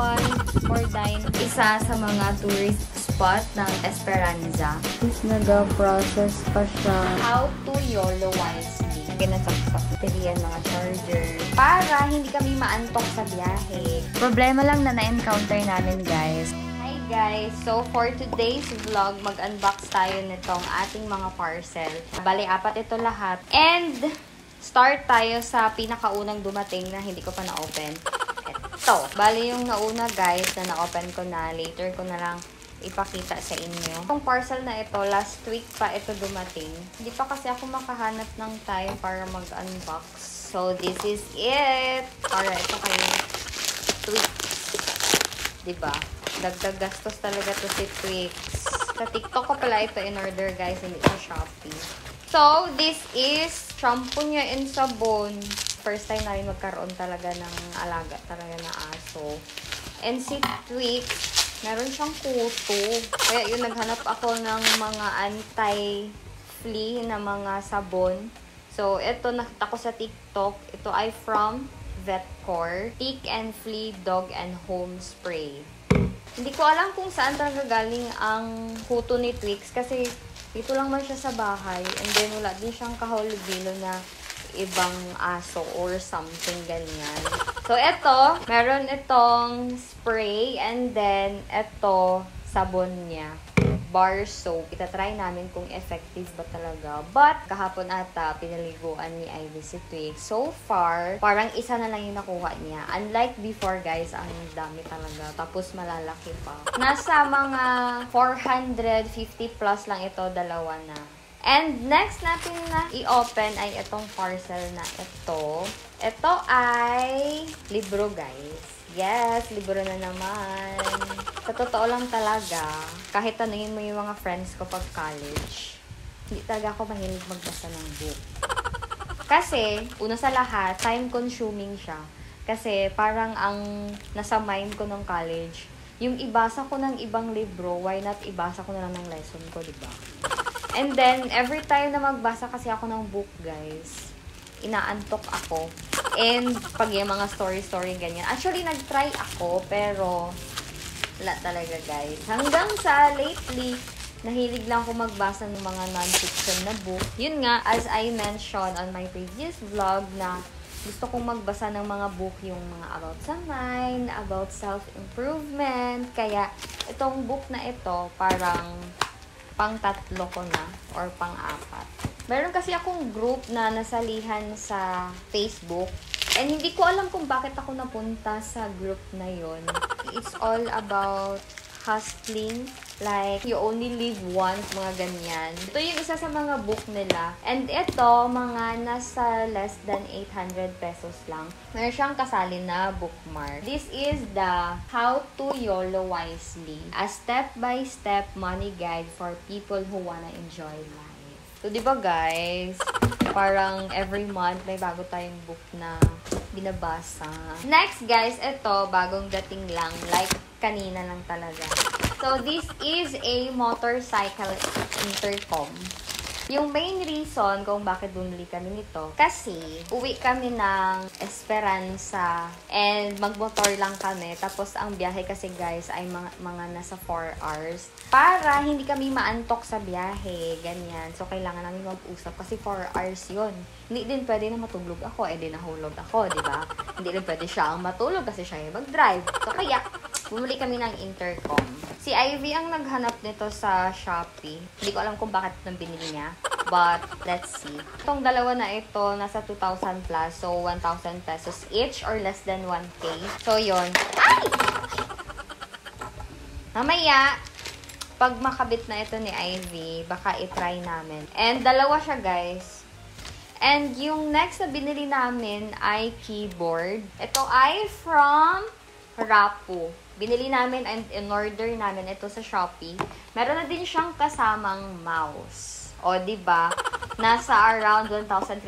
one for dine. Isa sa mga tourist spot ng Esperanza. Tapos nag-process pa siya. How to YOLO wisely. Kinasaksak yan mga charger. Para hindi kami maantok sa biyahe. Problema lang na na-encounter namin, guys. Hi guys! So for today's vlog, mag-unbox tayo nitong ating mga parcel. Bali, 4 ito lahat. And start tayo sa pinakaunang dumating na hindi ko pa na-open. Ito. Bali yung nauna, guys, na na-open ko na. Later ko na lang ipakita sa inyo. Itong parcel na ito, last week pa ito dumating. Hindi pa kasi ako makahanap ng time para mag-unbox. So, this is it. Para ito kayo tweaks. Diba? Dagdag gastos talaga to si Twix. Sa TikTok ko pala ito in-order, guys. Hindi sa Shopee. So, this is shampoo niya and sabon. First time na rin magkaroon talaga ng alaga talaga na aso. And si Twix, meron siyang kuto. Kaya yun, naghanap ako ng mga anti-flea na mga sabon. So, ito nakita ko sa TikTok. Ito ay from Vetcore. Tick and Flea Dog and Home Spray. Hindi ko alam kung saan talaga galing ang kuto ni Twix. Kasi dito lang man siya sa bahay. And then, wala din siyang kahulog-bilo na ibang aso or something ganyan. So, ito, meron itong spray and then ito, sabon niya. Bar soap. Itatry namin kung effective ba talaga. But, kahapon ata, pinaliguan ni Ivy si Twix. So far, parang isa na lang yung nakuha niya. Unlike before, guys, ang dami talaga. Tapos, malalaki pa. Nasa mga 450 plus lang ito, dalawa na. And next natin na i-open ay itong parcel na ito. Ito ay libro, guys. Yes, libro na naman. Sa totoo lang talaga, kahit tanungin mo yung mga friends ko pag college, hindi talaga ako mahilig magbasa ng book. Kasi, una sa lahat, time-consuming siya. Kasi parang ang nasa mind ko ng college, yung ibasa ko ng ibang libro, why not ibasa ko na lang ng lesson ko, diba? And then, every time na magbasa kasi ako ng book, guys, inaantok ako. And, pag yung mga story-story ganyan. Actually, nag-try ako, pero wala talaga, guys. Hanggang sa lately, nahilig lang ako magbasa ng mga non-fiction na book. Yun nga, as I mentioned on my previous vlog, na gusto kong magbasa ng mga book, yung mga about sa mind, about self-improvement. Kaya, itong book na ito, parang pang-3 ko na, or pang-4. Meron kasi akong group na nasalihan sa Facebook. And hindi ko alam kung bakit ako napunta sa group na yon. It's all about hustling. Like, you only live once, mga ganyan. Ito yung isa sa mga book nila. And ito, mga nasa less than 800 pesos lang. Meron siyang kasali na bookmark. This is the How to YOLO Wisely. A step-by-step money guide for people who wanna enjoy life. So, di ba guys, parang every month may bago tayong book na binabasa. Next guys, ito, bagong dating lang. Like, kanina lang talaga. So, this is a motorcycle intercom. Yung main reason kung bakit bumili kami nito, kasi uwi kami ng Esperanza and magmotor lang kami. Tapos ang biyahe kasi guys ay mga nasa 4 hours. Para hindi kami maantok sa biyahe, ganyan. So kailangan namin mag-usap kasi 4 hours yun. Hindi din pwede na matulog ako, di nahulog ako, di ba? Hindi din pwede siya ang matulog kasi siya yung mag-drive. So kaya, bumili kami ng intercom. Si Ivy ang naghanap nito sa Shopee. Hindi ko alam kung bakit itong binili niya. But, let's see. Itong dalawa na ito, nasa 2,000 plus. So, 1,000 pesos each or less than 1K. So, yun. Ay! Mamaya, pag makabit na ito ni Ivy, baka itry namin. And, dalawa siya, guys. And, yung next na binili namin ay keyboard. Ito ay from Rapu. Binili namin and in-order namin ito sa Shopee. Meron na din siyang kasamang mouse. O, diba? Nasa around 1,300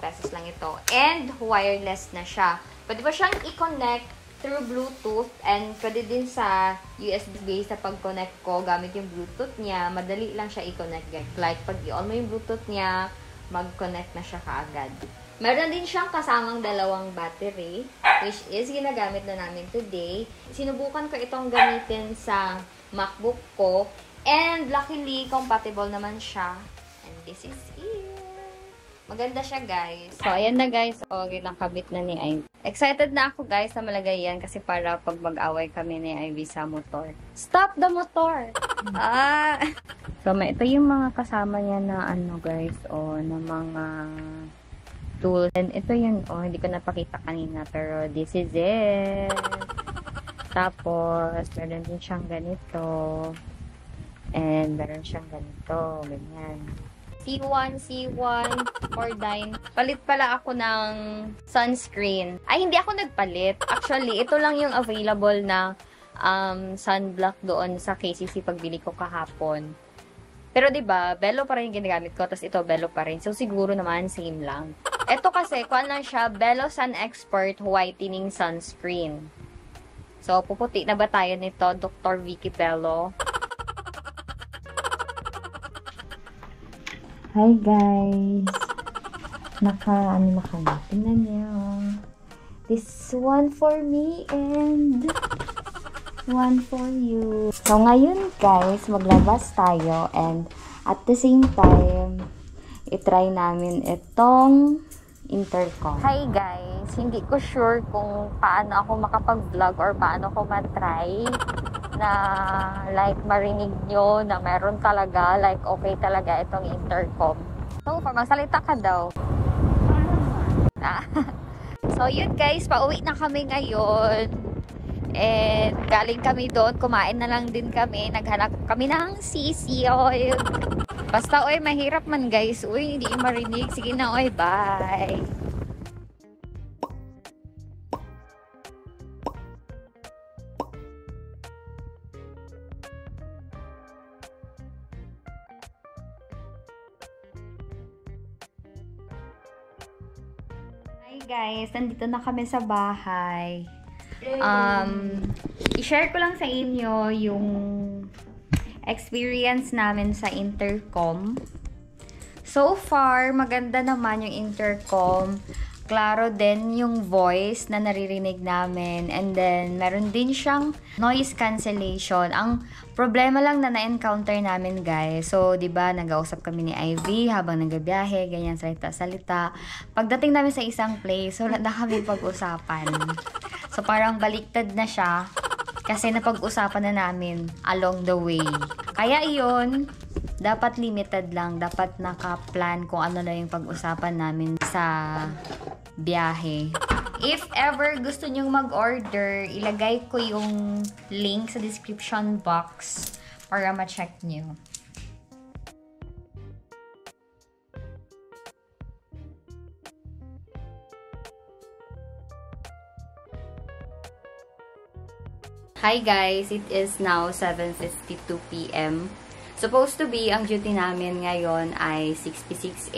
pesos lang ito. And wireless na siya. Pwede ba siyang i-connect through Bluetooth and pwede din sa USB sa pag-connect ko gamit yung Bluetooth niya. Madali lang siya i-connect. Like, pag i-on mo yung Bluetooth niya, mag-connect na siya kaagad. Meron din siyang kasamang dalawang battery, which is ginagamit na namin today. Sinubukan ko itong gamitin sa MacBook ko, and luckily, compatible naman siya. And this is it. Maganda siya, guys. So, ayan na, guys. Okay lang, kabit na ni Ivy. Excited na ako, guys, na malagay yan kasi para pag mag-away kami ni Ivy sa motor. Stop the motor! So, ito yung mga kasama niya na ano, guys, na mga tools. And ito yun, hindi ko napakita kanina, pero this is it. Tapos, meron din siyang ganito. And meron siyang ganito. Ganyan. C1 for dine. Palit pala ako ng sunscreen. Ay, hindi ako nagpalit. Actually, ito lang yung available na sunblock doon sa KCC pagbili ko kahapon. Pero 'di ba, Bello pa rin yung ginagamit ko, tapos ito Bello pa rin. So siguro naman same lang. Ito kasi kuan lang siya, Bello Sun Expert Whitening Sunscreen. So puputi na ba tayo nito, Dr. Vicky Bello? Hi guys! Ano na kami? Tingnan niyo. This one for me and one for you. So ngayon guys, maglabas tayo and at the same time, itry namin itong intercom. Hi guys! Hindi ko sure kung paano ako makapag-vlog or paano ko matry na like marinig nyo na meron talaga, like okay talaga itong intercom. So, magsalita ka daw. So, yun guys, pauwi na kami ngayon. And galing kami doon, kumain na lang din kami. Naghanap kami ng sisi oil. Basta oy, mahirap man guys. Uy, hindi marinig. Sige na oy, bye. Guys, nandito na kami sa bahay. I-share ko lang sa inyo yung experience namin sa intercom. So far, maganda naman yung intercom. Klaro din yung voice na naririnig namin. And then, meron din siyang noise cancellation. Ang problema lang na na-encounter namin, guys. So, di ba nag-ausap kami ni Ivy habang nagbibiyahe, ganyan, salita-salita. Pagdating namin sa isang place, wala na kami pag-usapan. So, parang baliktad na siya. Kasi napag-usapan na namin along the way. Kaya iyon, dapat limited lang. Dapat naka-plan kung ano na yung pag-usapan namin sa biyahe. If ever gusto nyong mag-order, ilagay ko yung link sa description box para ma-check nyo. Hi guys, it is now 7:52 p.m. Supposed to be, ang duty namin ngayon ay 6:06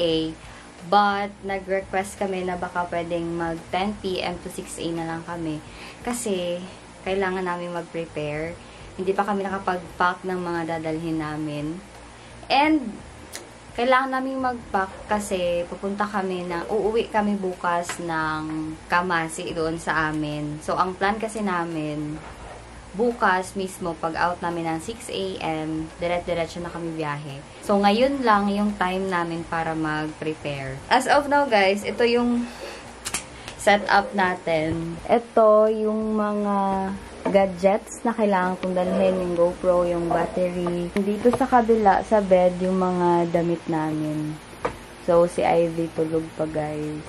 but nag-request kami na baka pwedeng mag 10 p.m. to 6 a.m. na lang kami. Kasi, kailangan namin mag-prepare. Hindi pa kami nakapag-pack ng mga dadalhin namin. And, kailangan namin mag-pack kasi uuwi kami bukas ng Kamasi doon sa amin. So, ang plan kasi namin, bukas mismo, pag out namin ng 6 a.m., diretso na kami biyahe. So, ngayon lang yung time namin para mag-prepare. As of now, guys, ito yung setup natin. Ito yung mga gadgets na kailangan kong dalhin, yung GoPro, yung battery. Dito sa kabila, sa bed, yung mga damit namin. So, si Ivy tulog pa, guys.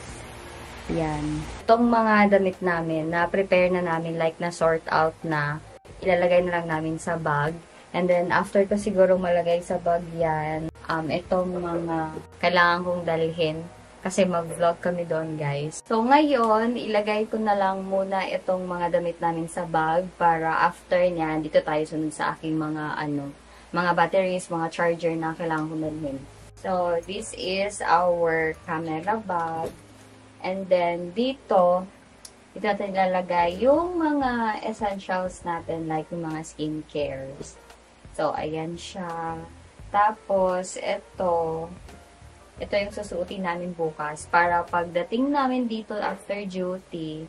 Yan. Itong mga damit namin, na-prepare na namin, like na-sort out na. Ilalagay na lang namin sa bag. And then, after ko siguro malagay sa bag yan, itong mga kailangan kong dalhin. Kasi mag-vlog kami doon, guys. So, ngayon, ilagay ko na lang muna itong mga damit namin sa bag para after niyan, dito tayo sunod sa aking mga batteries, mga charger na kailangan kong dalhin. So, this is our camera bag. And then, dito natin ilalagay yung mga essentials natin, like yung mga skincares. So, ayan siya. Tapos, ito, ito yung susuotin namin bukas para pagdating namin dito after duty,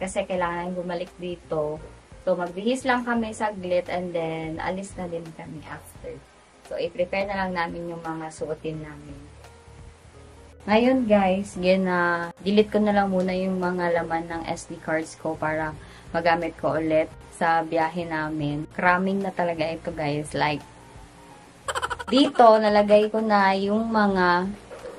kasi kailangan bumalik dito. So, magbihis lang kami saglit and then alis na din kami after. So, i-prepare na lang namin yung mga suotin namin. Ngayon guys, delete ko na lang muna yung mga laman ng SD cards ko para magamit ko ulit sa biyahe namin. Cramming na talaga ito guys. Like, dito nalagay ko na yung mga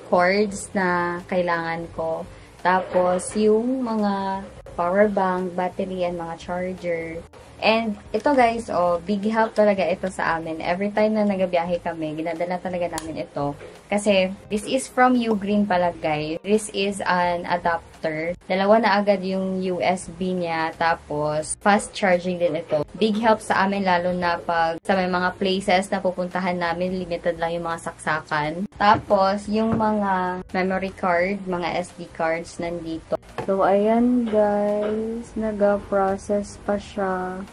cords na kailangan ko. Tapos, yung mga power bank, battery, and mga charger. And ito guys, big help talaga ito sa amin. Every time na nagabiyahe kami, ginadala talaga namin ito. Kasi, this is from Ugreen pala guys. This is an adapter. Dalawa na agad yung USB niya. Tapos, fast charging din ito. Big help sa amin lalo na pag sa may mga places na pupuntahan namin, limited lang yung mga saksakan. Tapos, yung mga memory card, mga SD cards nandito. So, ayan guys, nag-process pa siya.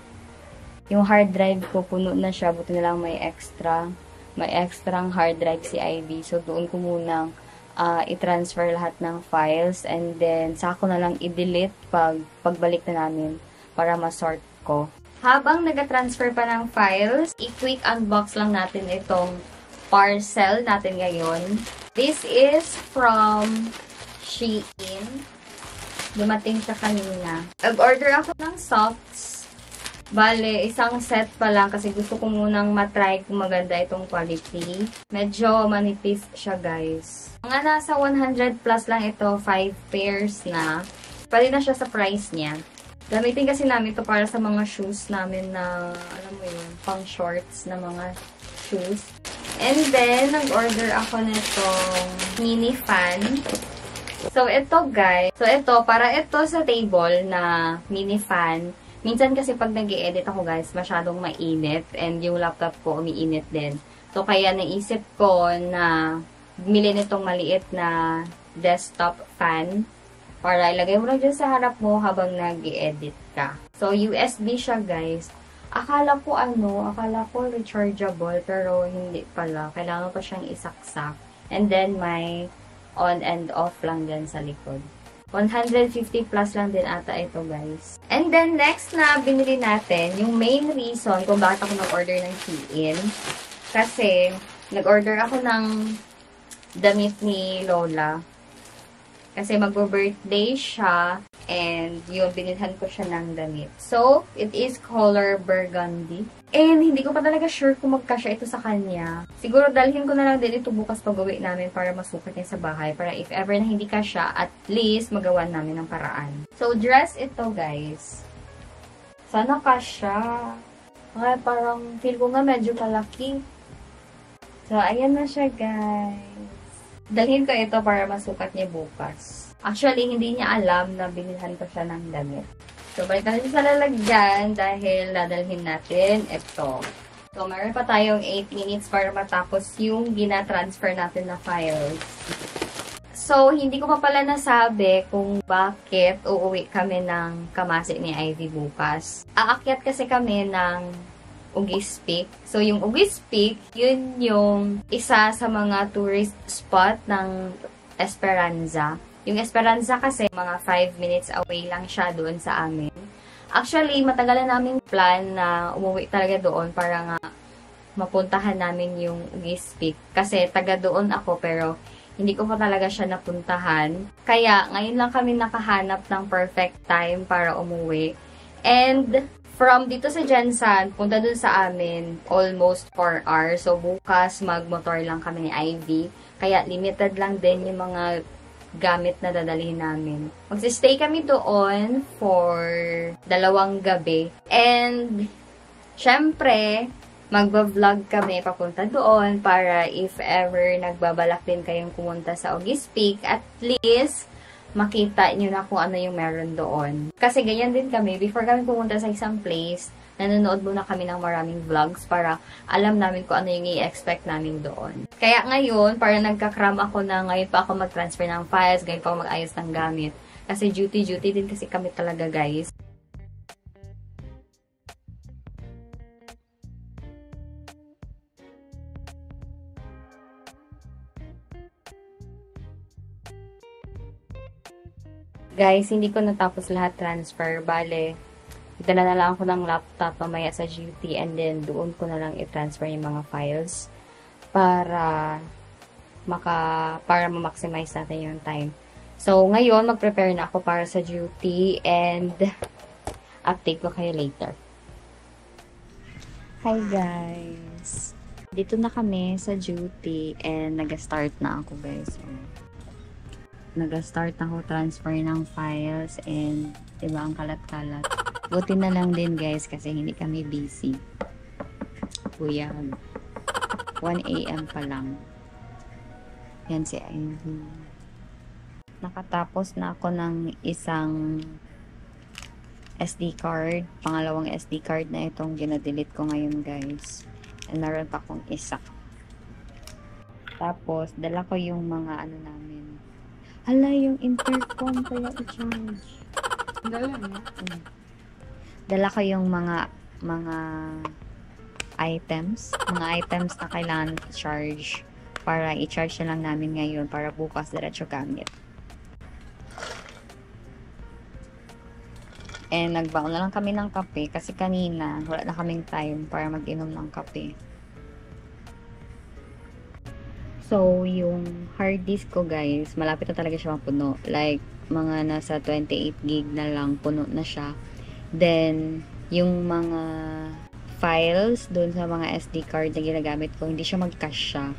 Yung hard drive ko, puno na siya. Buti na lang may extrang hard drive si Ivy. So, doon ko munang i-transfer lahat ng files. And then, saka ko na lang i-delete pagbalik na namin para ma-sort ko. Habang nag-transfer pa ng files, i-quick unbox lang natin itong parcel natin ngayon. This is from Shein. Dumating siya kanina. Nag-order ako ng socks. Bale, isang set pa lang kasi gusto ko munang matry kung maganda itong quality. Medyo manipis siya, guys. Mga nasa 100 plus lang ito, 5 pairs na. Pwede na siya sa price niya. Gamitin kasi namin ito para sa mga shoes namin na, alam mo yun, pang shorts na mga shoes. And then, nag-order ako nitong mini fan. So, ito guys. So, para ito sa table na mini fan. Minsan kasi pag nag-i-edit ako guys, masyadong mainit. And yung laptop ko umiinit din. So, kaya naisip ko na bumili nitong maliit na desktop fan. Para ilagay mo lang dyan sa harap mo habang nag-i-edit ka. So, USB siya guys. Akala ko rechargeable. Pero hindi pala. Kailangan ko siyang isaksak. And then, may on and off lang din sa likod. 150 plus lang din ata ito, guys. And then, next na binili natin, yung main reason kung bakit ako nag-order ng Shein. Kasi, nag-order ako ng damit ni Lola. Kasi magbo-birthday siya. And, yun, binilhan ko siya ng damit. So, it is color burgundy. And, hindi ko pa talaga sure kung magkasya ito sa kanya. Siguro, dalhin ko na lang din ito bukas pag-uwi namin para masukat niya sa bahay. Para if ever na hindi kasya, at least magawa namin ng paraan. So, dress ito, guys. Sana kasya. Kaya parang, feel ko nga medyo malaki. So, ayan na siya, guys. Dalhin ko ito para masukat niya bukas. Actually, hindi niya alam na binilhan ko siya ng damit. So, balik natin sa lalagyan dahil dadalhin natin ito. So, meron pa tayong 8 minutes para matapos yung gina-transfer natin na files. So, hindi ko pa pala nasabi kung bakit uuwi kami ng Kamasi ni Ivy bukas. Aakyat kasi kami ng Ugis Peak. So, yung Ugis Peak, yun yung isa sa mga tourist spot ng Esperanza. Yung Esperanza kasi, mga 5 minutes away lang siya doon sa amin. Actually, matagal na namin plan na umuwi talaga doon para nga mapuntahan namin yung Ugis Peak. Kasi taga doon ako pero hindi ko pa talaga siya napuntahan. Kaya ngayon lang kami nakahanap ng perfect time para umuwi. And from dito sa Jensan, punta doon sa amin, almost 4 hours. So bukas magmotor lang kami ni Ivy. Kaya limited lang din yung mga gamit na dadalhin namin. Magsistay kami doon for 2 gabi. And, syempre, magba-vlog kami papunta doon para if ever nagbabalak din kayong pumunta sa Ugis Peak, at least, makita nyo na kung ano yung meron doon. Kasi ganyan din kami, before kami pumunta sa isang place, nanonood muna kami ng maraming vlogs para alam namin kung ano yung i-expect namin doon. Kaya ngayon, para nagka-cram ako na ngayon pa ako mag-transfer ng files, ngayon pa ako mag-ayos ng gamit. Kasi duty din kasi kami talaga, guys. Guys, hindi ko natapos lahat transfer. Bale, dala na lang ako ng laptop mamaya sa duty and then doon ko na lang i-transfer yung mga files para ma-maximize natin yung time. So, ngayon, mag-prepare na ako para sa duty and update ko kayo later. Hi guys! Dito na kami sa duty and nag-start na ako guys. So, nag-start ako transfer ng files and diba ang kalat-kalat. Buti na lang din guys kasi hindi kami busy. Kuya, 1 AM pa lang. Yan si Ivy. Nakatapos na ako ng isang SD card. Pangalawang SD card na itong ginadelete ko ngayon guys. And meron pa akong isa. Tapos, dala ko yung mga ano namin. Hala, yung intercom pala i-charge. Dala mo? Dala ko yung mga items. Mga items na kailangan i-charge. Para i-charge na lang namin ngayon para bukas diretso gamit. And nagbaon na lang kami ng kape kasi kanina wala na kaming time para mag-inom ng kape. So, yung hard disk ko guys, malapit na talaga siya mapuno. Like, mga nasa 28 gig na lang, puno na siya. Then, yung mga files dun sa mga SD card na ginagamit ko, hindi siya mag-cache siya.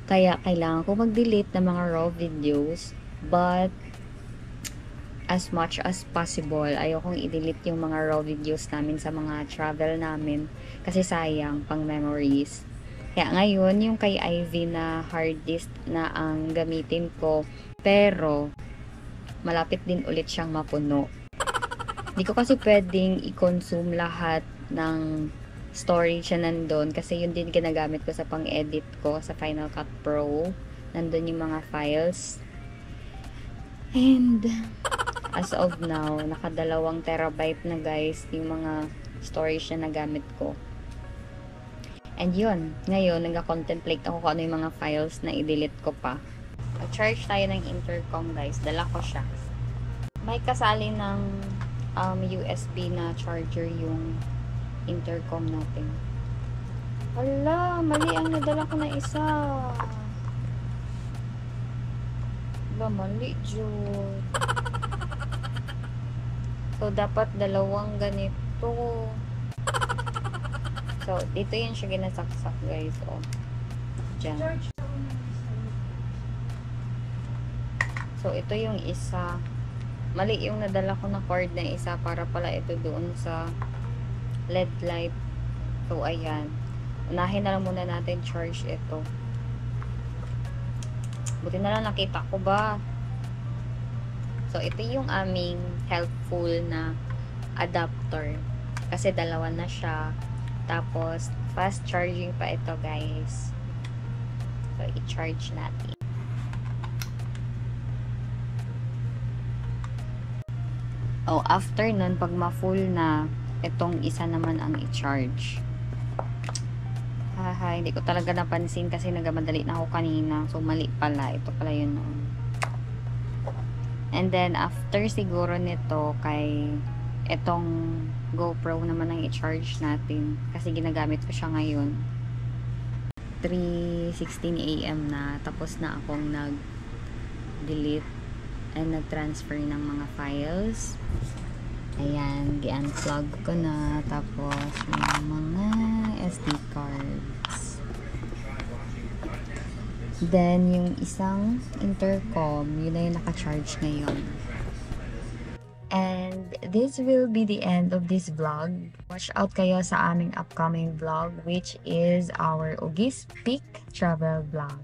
Kaya, kailangan ko mag-delete ng mga raw videos. But, as much as possible, ayokong i-delete yung mga raw videos namin sa mga travel namin. Kasi sayang, pang memories. Kaya ngayon, yung kay Ivy na hard disk na ang gamitin ko. Pero, malapit din ulit siyang mapuno. Hindi ko kasi pwedeng i-consume lahat ng storage na nandun. Kasi yun din ginagamit ko sa pang-edit ko sa Final Cut Pro. Nandun yung mga files. And, as of now, naka 2 terabyte na guys yung mga storage na nagamit ko. And yun, ngayon, nag-contemplate ako kung ano yung mga files na i-delete ko pa. Mag-charge tayo ng intercom guys. Dala ko siya. May kasali ng USB na charger yung intercom natin. Hala, mali ang nadala ko na isa. Hala, mali, Jud. So, dapat 2 ganito. So, dito yun siya ginasaksak, guys. O, dyan. So, ito yung isa. Mali yung nadala ko na cord na isa para pala ito doon sa LED light. So, ayan. Unahin na lang muna natin charge ito. Buti na lang nakita ko ba. So, ito yung aming helpful na adapter. Kasi 2 na siya. Tapos, fast charging pa ito, guys. So, i-charge natin. Oh, after nun, pag ma-full na, itong isa naman ang i-charge. Haha, hindi ko talaga napansin kasi nagamadali na ako kanina. So, mali pala. Ito pala yun. And then, after siguro nito, kay itong GoPro naman ang i-charge natin kasi ginagamit ko siya ngayon. 3:16 AM na, tapos na akong nag-delete and nag-transfer ng mga files. Ayan, gi-unplug ko na, tapos yung mga SD cards. Then, yung isang intercom, yun na yung naka-charge ngayon. And this will be the end of this vlog. Watch out kayo sa aming upcoming vlog, which is our Ugis Peak travel vlog.